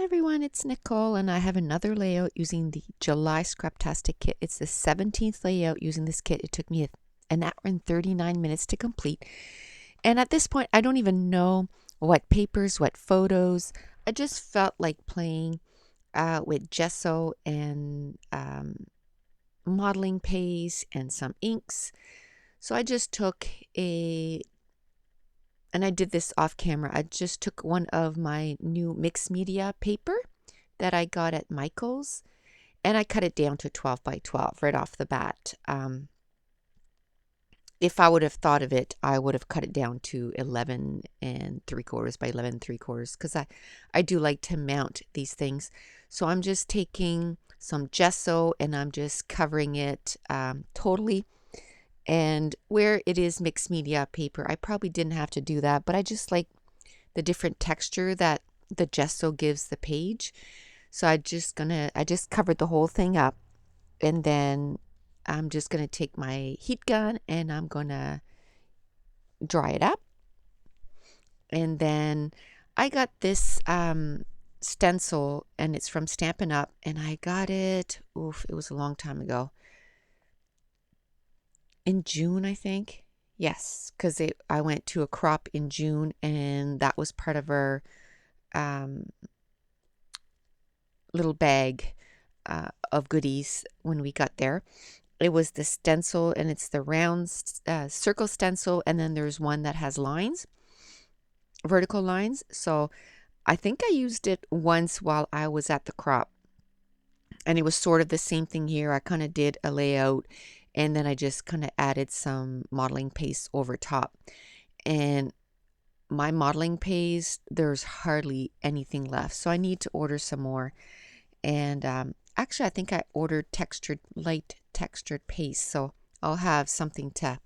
Hi everyone, it's Nicole and I have another layout using the July Scraptastic kit. It's the 17th layout using this kit. It took me an hour and 39 minutes to complete. And at this point, I don't even know what papers, what photos. I just felt like playing with gesso and modeling paste and some inks. So I just took and I did this off camera. I just took one of my new mixed media paper that I got at Michael's, and I cut it down to 12 by 12 right off the bat. If I would have thought of it, I would have cut it down to 11 and 3/4 by 11 3/4 because I do like to mount these things. So I'm just taking some gesso and I'm just covering it totally. And where it is mixed media paper, I probably didn't have to do that, but I just like the different texture that the gesso gives the page. So I just covered the whole thing up, and then I'm just gonna take my heat gun and I'm gonna dry it up. And then I got this stencil and it's from Stampin' Up, and I got it, it was a long time ago. In June, I think. Yes, because I went to a crop in June, and that was part of our little bag of goodies when we got there. It was the stencil, and it's the round circle stencil, and then there's one that has lines, vertical lines. So I think I used it once while I was at the crop, and it was sort of the same thing here. I kind of did a layout and then I just kind of added some modeling paste over top. And my modeling paste, there's hardly anything left, so I need to order some more. And actually I think I ordered light textured paste, so I'll have something to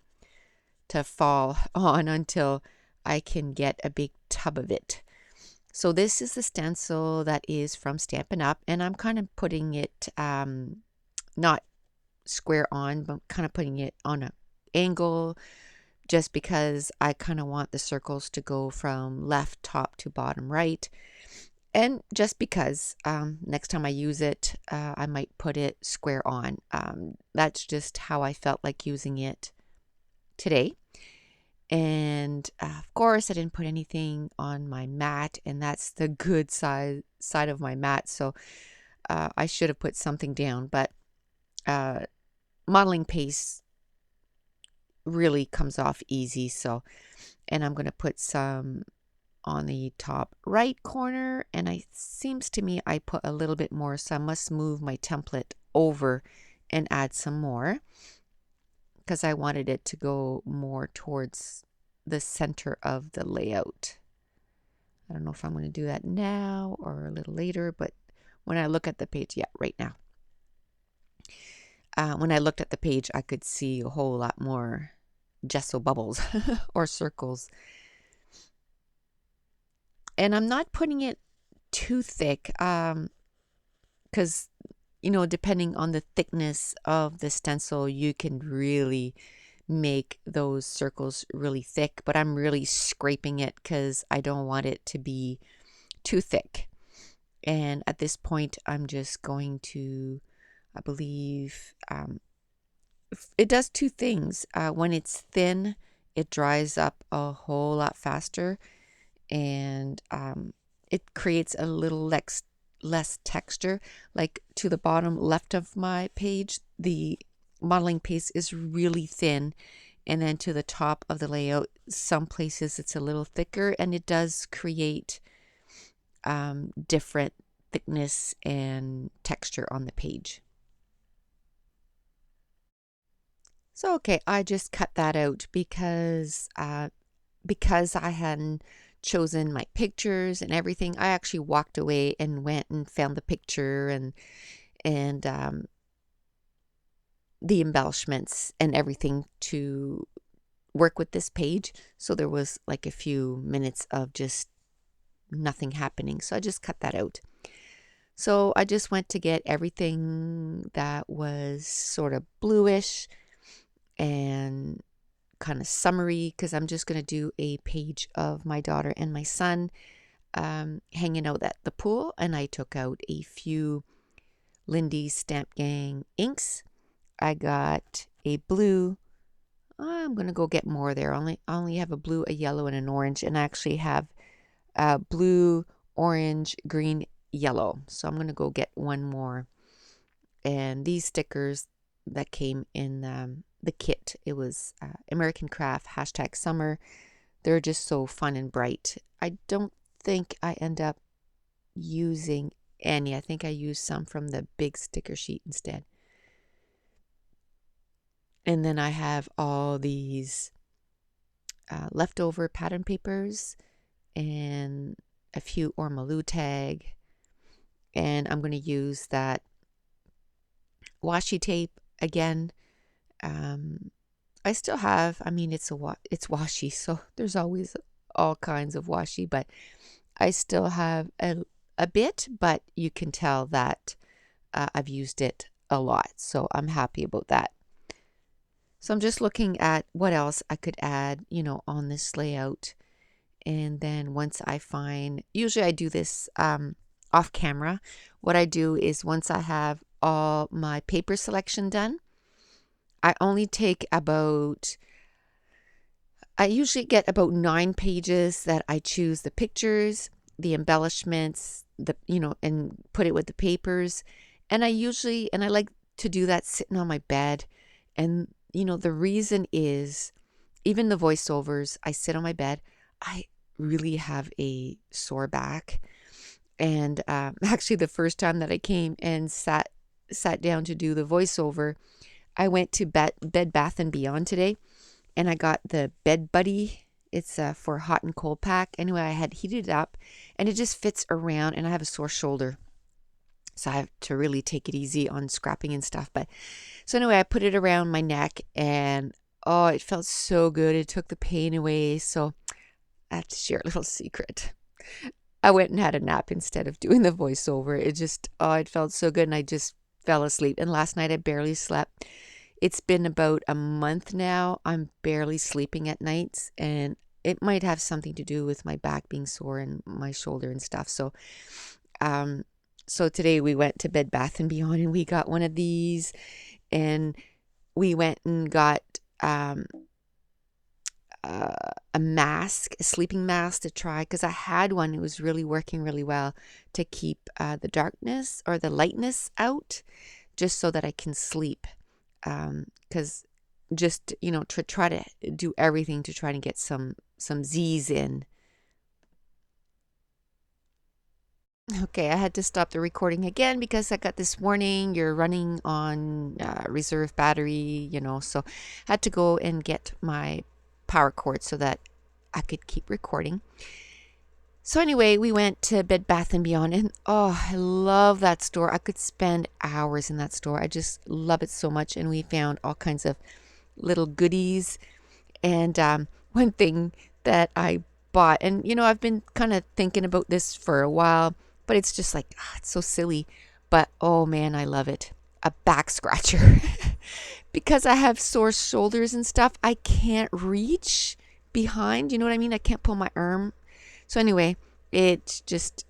fall on until I can get a big tub of it. So this is the stencil that is from Stampin' Up, and I'm kind of putting it not square on, but kind of putting it on an angle just because I kind of want the circles to go from left top to bottom right. And just because next time I use it, I might put it square on. That's just how I felt like using it today. And of course, I didn't put anything on my mat, and that's the good side of my mat. So I should have put something down, but modeling paste really comes off easy. So, and I'm going to put some on the top right corner, and it seems to me I put a little bit more, so I must move my template over and add some more because I wanted it to go more towards the center of the layout. I don't know if I'm going to do that now or a little later, but when I look at the page, yeah, right now. When I looked at the page, I could see a whole lot more gesso bubbles or circles. And I'm not putting it too thick because, depending on the thickness of the stencil, you can really make those circles really thick. But I'm really scraping it because I don't want it to be too thick. And at this point, I'm just going to, I believe, it does two things. When it's thin, it dries up a whole lot faster, and it creates a little less texture. Like to the bottom left of my page, the modeling paste is really thin, and then to the top of the layout, some places it's a little thicker, and it does create different thickness and texture on the page. So okay, I just cut that out because I hadn't chosen my pictures and everything. I actually walked away and went and found the picture and the embellishments and everything to work with this page. So there was like a few minutes of just nothing happening. So I just cut that out. So I just went to get everything that was sort of bluish and kind of summary, because I'm just going to do a page of my daughter and my son. hanging out at the pool, and I took out a few Lindy's Stamp Gang inks. I got a blue. I'm going to go get more there. I only have a blue, a yellow, and an orange, and I actually have blue, orange, green, yellow. So I'm going to go get one more. And these stickers that came in the kit, it was American Craft #summer. They're just so fun and bright. I don't think I end up using any. I think I used some from the big sticker sheet instead. And then I have all these leftover pattern papers and a few Ormaloo tag. And I'm going to use that washi tape again. I still have, I mean, it's washi, so there's always all kinds of washi, but I still have a bit, but you can tell that I've used it a lot, so I'm happy about that. So I'm just looking at what else I could add, on this layout. And then once I find, usually I do this off camera. What I do is once I have all my paper selection done, I usually get about 9 pages that I choose the pictures, the embellishments, and put it with the papers. And I like to do that sitting on my bed. And, the reason is, even the voiceovers, I sit on my bed. I really have a sore back. And actually, the first time that I came and sat down to do the voiceover, I went to Bed Bath & Beyond today, and I got the Bed Buddy. It's for hot and cold pack. Anyway, I had heated it up, and it just fits around, and I have a sore shoulder. So I have to really take it easy on scrapping and stuff. But so anyway, I put it around my neck, and oh, it felt so good. It took the pain away. So I have to share a little secret. I went and had a nap instead of doing the voiceover. It felt so good, and I just fell asleep. And last night I barely slept. It's been about a month now. I'm barely sleeping at nights, and it might have something to do with my back being sore and my shoulder and stuff. So today we went to Bed Bath & Beyond, and we got one of these, and we went and got a sleeping mask to try, because I had one. It was really working really well to keep the darkness or the lightness out, just so that I can sleep. Because just, to try to do everything to try to get some Z's in. Okay, I had to stop the recording again because I got this warning, you're running on reserve battery, so I had to go and get my power cord so that I could keep recording. So anyway, we went to Bed Bath & Beyond, and oh, I love that store. I could spend hours in that store. I just love it so much, and we found all kinds of little goodies. And one thing that I bought, and I've been kind of thinking about this for a while, but it's just like, it's so silly. But oh man, I love it. A back scratcher. Because I have sore shoulders and stuff, I can't reach behind. You know what I mean? I can't pull my arm. So anyway, it's just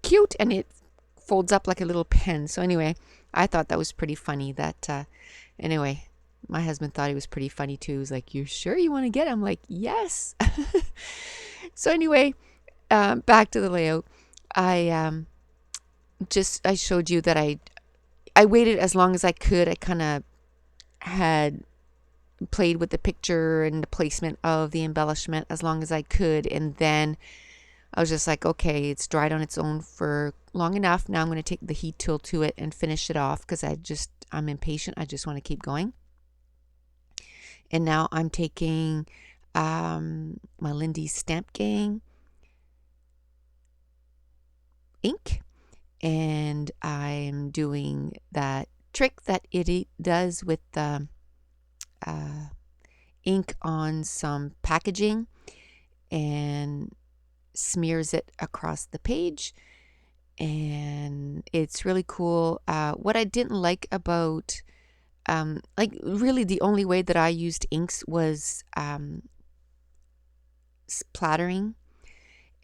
cute, and it folds up like a little pen. So anyway, I thought that was pretty funny. Anyway, my husband thought it was pretty funny too. He was like, "You sure you want to get it?" I'm like, "Yes." So anyway, back to the layout. I showed you that I waited as long as I could. I kind of had played with the picture and the placement of the embellishment as long as I could, and then I was just like, okay, it's dried on its own for long enough. Now I'm going to take the heat tool to it and finish it off, because I'm impatient. I just want to keep going. And now I'm taking my Lindy's Stamp Gang ink, and I'm doing that trick that it does with the ink on some packaging and smears it across the page, and it's really cool. What I didn't like about really the only way that I used inks was splattering,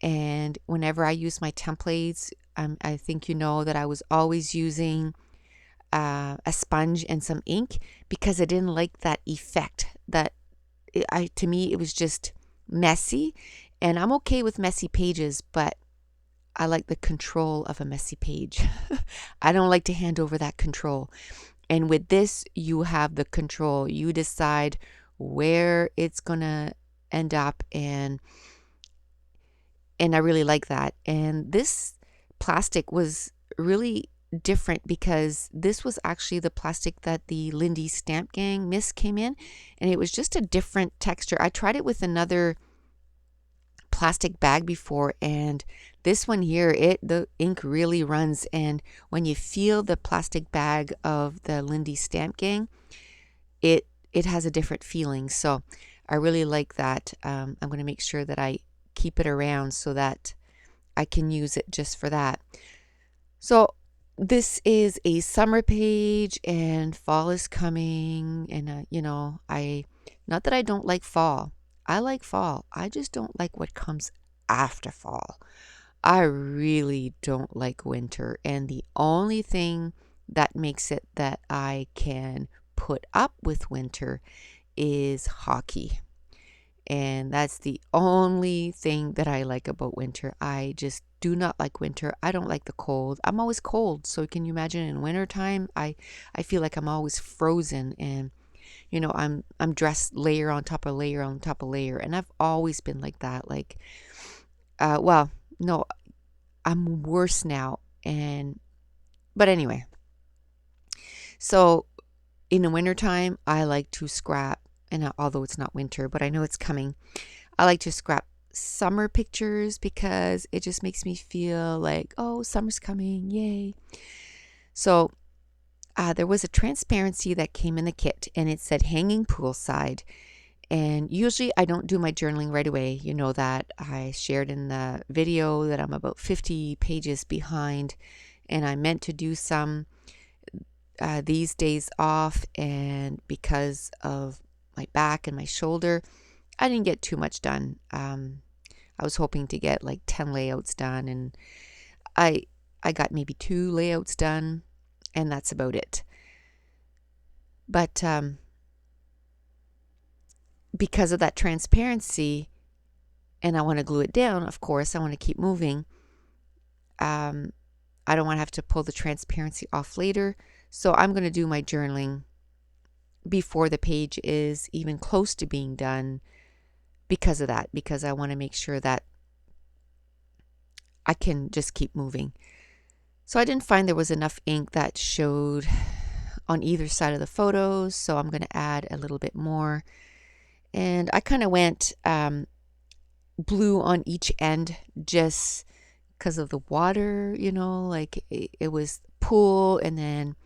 And whenever I use my templates, I think you know that I was always using a sponge and some ink because I didn't like that effect. To me, it was just messy. And I'm okay with messy pages, but I like the control of a messy page. I don't like to hand over that control. And with this, you have the control. You decide where it's going to end up, and I really like that. And this plastic was really different because this was actually the plastic that the Lindy Stamp Gang mist came in, and it was just a different texture. I tried it with another plastic bag before, and this one here, the ink really runs, and when you feel the plastic bag of the Lindy Stamp Gang, it has a different feeling. So I really like that. I'm going to make sure that I keep it around so that I can use it just for that. So this is a summer page, and fall is coming, and I not that I don't like fall. I like fall. I just don't like what comes after fall. I really don't like winter, and the only thing that makes it that I can put up with winter is hockey. And that's the only thing that I like about winter. I just do not like winter. I don't like the cold. I'm always cold. So can you imagine in wintertime? I feel like I'm always frozen, and I'm dressed layer on top of layer on top of layer, and I've always been like that. Like well, no, I'm worse now. But anyway, so in the wintertime, I like to scrap, and although it's not winter, but I know it's coming, I like to scrap summer pictures because it just makes me feel like, oh, summer's coming, yay. So there was a transparency that came in the kit, and it said hanging poolside. And usually I don't do my journaling right away. You know that I shared in the video that I'm about 50 pages behind, and I meant to do some these days off, and because of my back and my shoulder, I didn't get too much done. I was hoping to get like 10 layouts done, and I got maybe 2 layouts done, and that's about it. But because of that transparency, and I want to glue it down, of course, I want to keep moving. I don't want to have to pull the transparency off later, so I'm going to do my journaling before the page is even close to being done because of that, because I want to make sure that I can just keep moving. So I didn't find there was enough ink that showed on either side of the photos, so I'm going to add a little bit more. And I kind of went blue on each end just because of the water, like it was pool, and then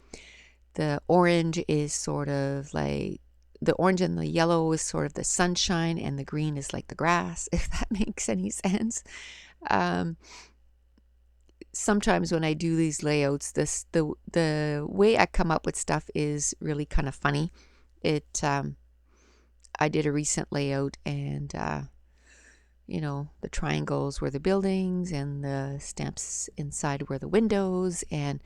the orange is sort of like the orange and the yellow is sort of the sunshine, and the green is like the grass, if that makes any sense. Sometimes when I do these layouts, the way I come up with stuff is really kind of funny. I did a recent layout, and the triangles were the buildings, and the stamps inside were the windows, and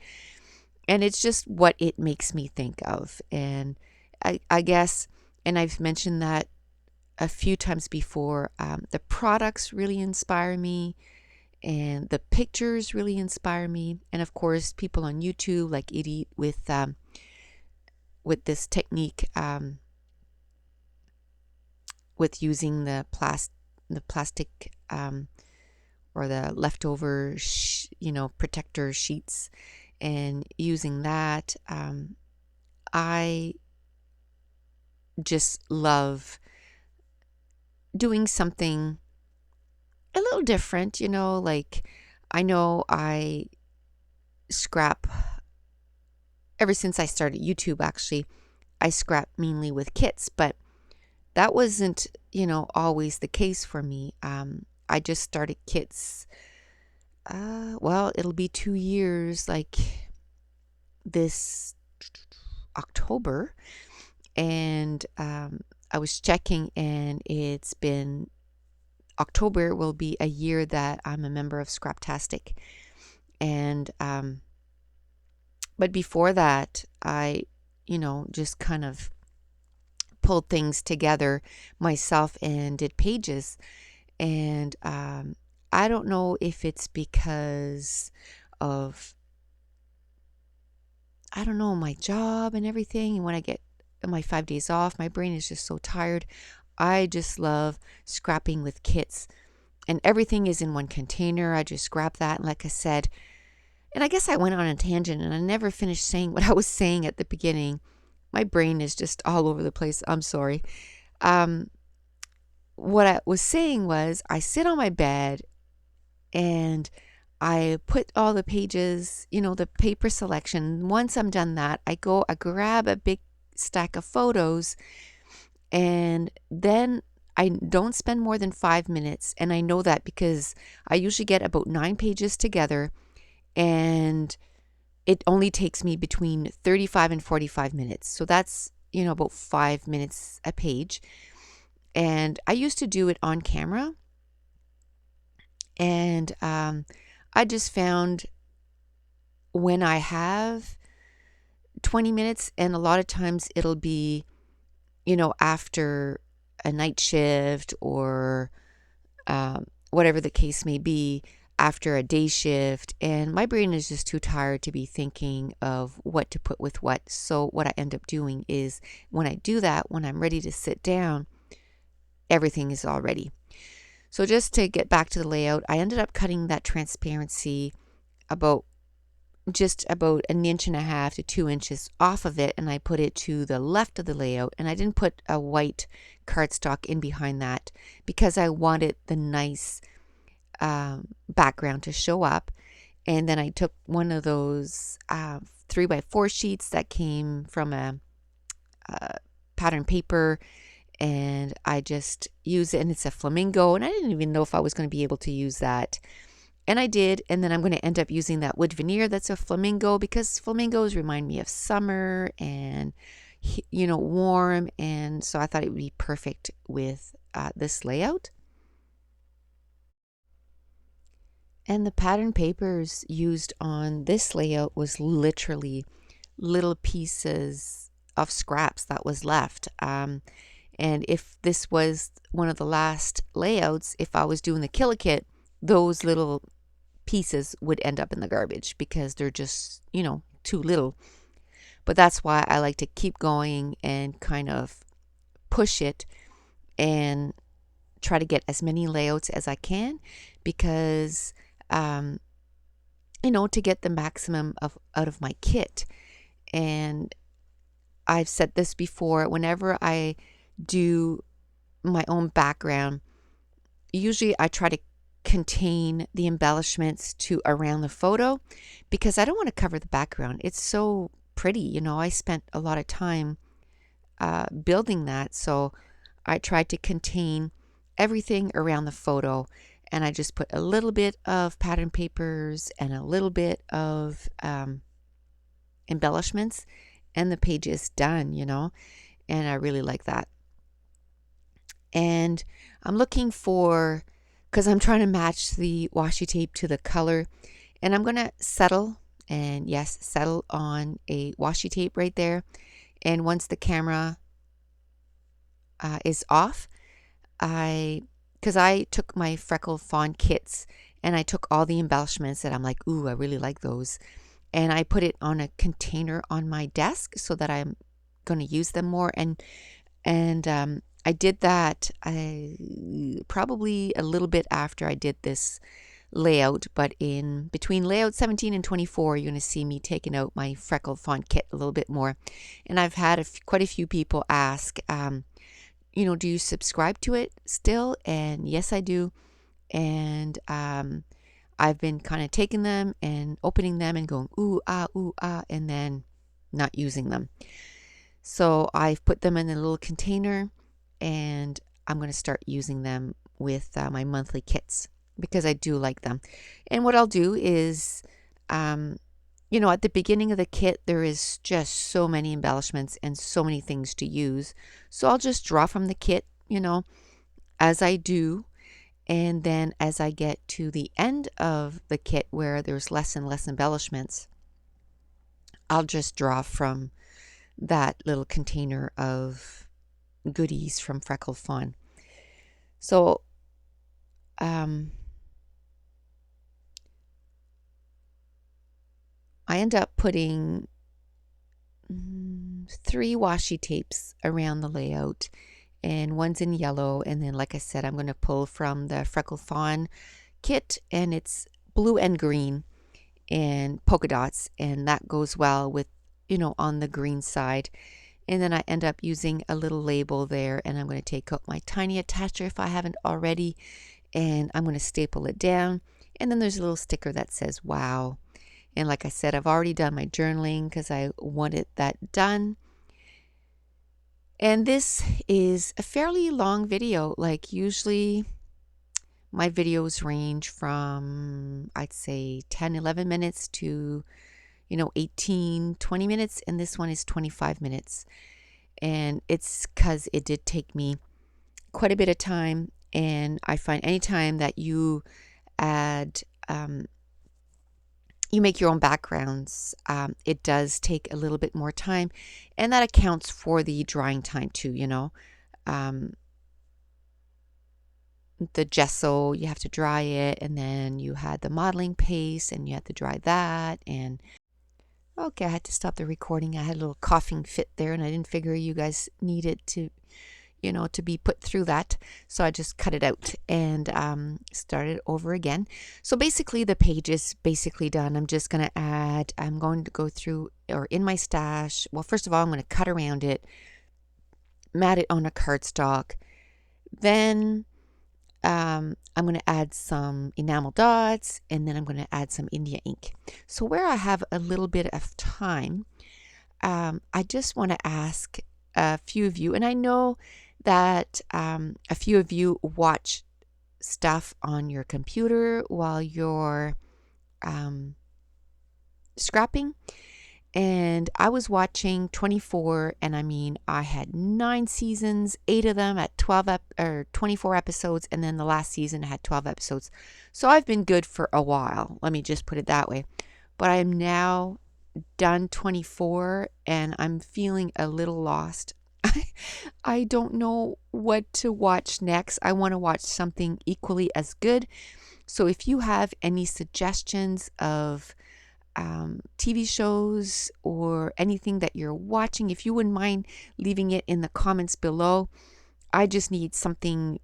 it's just what it makes me think of. And I guess, and I've mentioned that a few times before, the products really inspire me, and the pictures really inspire me. And of course, people on YouTube like Idiot with this technique, with using the plastic or the leftover protector sheets, and using that. I just love doing something a little different, like I know I scrap ever since I started YouTube. Actually, I scrap mainly with kits, but that wasn't, always the case for me. I just started kits. Well, it'll be 2 years, like this October, and I was checking, and it's been October will be a year that I'm a member of Scraptastic. And but before that, I, just kind of pulled things together myself and did pages. And I don't know if it's because of, I don't know, my job and everything. And when I get my 5 days off, my brain is just so tired. I just love scrapping with kits, and everything is in one container. I just grab that. And like I said, and I guess I went on a tangent and I never finished saying what I was saying at the beginning. My brain is just all over the place. I'm sorry. What I was saying was I sit on my bed and I put all the pages, the paper selection. Once I'm done that, I grab a big stack of photos, and then I don't spend more than 5 minutes. And I know that because I usually get about 9 pages together, and it only takes me between 35 and 45 minutes. So that's, about 5 minutes a page. And I used to do it on camera. And I just found when I have 20 minutes, and a lot of times it'll be, after a night shift or whatever the case may be, after a day shift, and my brain is just too tired to be thinking of what to put with what. So what I end up doing is when I do that, when I'm ready to sit down, everything is all ready. So just to get back to the layout, I ended up cutting that transparency just about 1.5 to 2 inches off of it, and I put it to the left of the layout, and I didn't put a white cardstock in behind that because I wanted the nice background to show up. And then I took one of those 3x4 sheets that came from a pattern paper, and I just use it, and it's a flamingo, and I didn't even know if I was going to be able to use that. And I did, and then I'm going to end up using that wood veneer that's a flamingo because flamingos remind me of summer and, warm. And so I thought it would be perfect with this layout. And the pattern papers used on this layout was literally little pieces of scraps that was left. And if this was one of the last layouts, if I was doing the killer kit, those little pieces would end up in the garbage because they're just, too little. But that's why I like to keep going and kind of push it and try to get as many layouts as I can because, to get the maximum out of my kit. And I've said this before, whenever I do my own background, usually I try to contain the embellishments to around the photo because I don't want to cover the background. It's so pretty, I spent a lot of time building that, so I tried to contain everything around the photo, and I just put a little bit of pattern papers and a little bit of embellishments, and the page is done, and I really like that. And I'm looking for, because I'm trying to match the washi tape to the color, and I'm going to settle on a washi tape right there. And once the camera is off, because I took my freckle fawn kits and I took all the embellishments that I'm like, ooh, I really like those, and I put it on a container on my desk so that I'm going to use them more. And I did that probably a little bit after I did this layout, but in between layout 17 and 24, you're going to see me taking out my freckle font kit a little bit more. And I've had quite a few people ask, do you subscribe to it still? And yes, I do. And I've been kind of taking them and opening them and going, ooh, ah, and then not using them. So I've put them in a little container, and I'm going to start using them with my monthly kits because I do like them. And what I'll do is, at the beginning of the kit, there is just so many embellishments and so many things to use. So I'll just draw from the kit, as I do. And then as I get to the end of the kit where there's less and less embellishments, I'll just draw from that little container of goodies from Freckle Fawn. So I end up putting 3 washi tapes around the layout, and one's in yellow, and then like I said, I'm going to pull from the Freckle Fawn kit, and it's blue and green and polka dots, and that goes well with, on the green side. And then I end up using a little label there, and I'm going to take out my tiny attacher if I haven't already, and I'm going to staple it down. And then there's a little sticker that says wow. And like I said, I've already done my journaling because I wanted that done. And this is a fairly long video. Like usually my videos range from, I'd say 10, 11 minutes to 18, 20 minutes, and this one is 25 minutes. And it's because it did take me quite a bit of time, and I find anytime that you add, you make your own backgrounds, it does take a little bit more time, and that accounts for the drying time too, the gesso, you have to dry it, and then you had the modeling paste, and you had to dry that, and okay, I had to stop the recording. I had a little coughing fit there, and I didn't figure you guys needed to, to be put through that. So I just cut it out and started over again. So basically the page is basically done. I'm just going to add, I'm going to go through, or in my stash, well, first of all, I'm going to cut around it, mat it on a cardstock. Then I'm going to add some enamel dots, and then I'm going to add some India ink. So where I have a little bit of time, I just want to ask a few of you, and I know that a few of you watch stuff on your computer while you're scrapping. And I was watching 24, and I mean, I had 9 seasons, 8 of them at 24 episodes, and then the last season had 12 episodes. So I've been good for a while. Let me just put it that way. But I am now done 24, and I'm feeling a little lost. I don't know what to watch next. I want to watch something equally as good. So if you have any suggestions of TV shows or anything that you're watching, if you wouldn't mind leaving it in the comments below. I just need something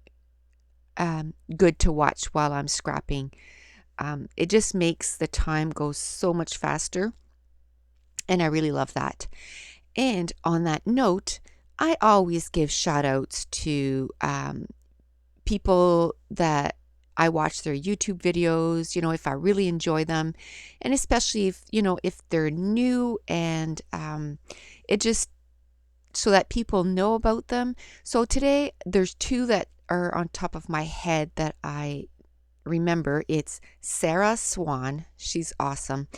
good to watch while I'm scrapping. It just makes the time go so much faster, and I really love that. And on that note, I always give shout outs to people that I watch their YouTube videos, if I really enjoy them, and especially if they're new, and it just so that people know about them. So today there's 2 that are on top of my head that I remember. It's Sarah Swan. She's awesome.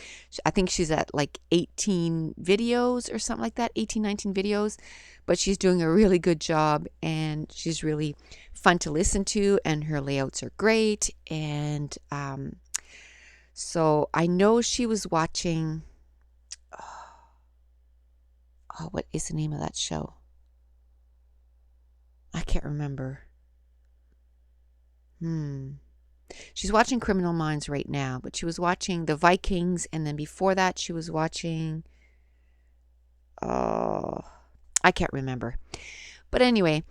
I think she's at like 18 videos or something like that, 18, 19 videos, but she's doing a really good job, and she's really fun to listen to, and her layouts are great. And so I know she was watching, what is the name of that show? I can't remember. She's watching Criminal Minds right now, but she was watching The Vikings, and then before that she was watching, I can't remember. But anyway,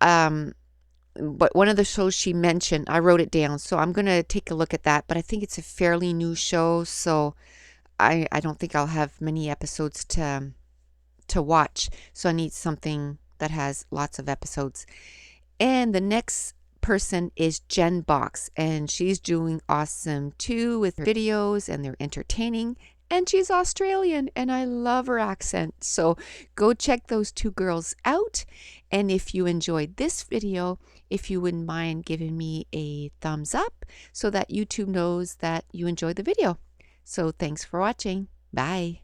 but one of the shows she mentioned, I wrote it down, so I'm going to take a look at that, but I think it's a fairly new show, so I don't think I'll have many episodes to watch, so I need something that has lots of episodes. And the next person is Jen Box, and she's doing awesome too with her videos, and they're entertaining, and she's Australian, and I love her accent. So go check those 2 girls out. And if you enjoyed this video, if you wouldn't mind giving me a thumbs up so that YouTube knows that you enjoyed the video. So thanks for watching. Bye.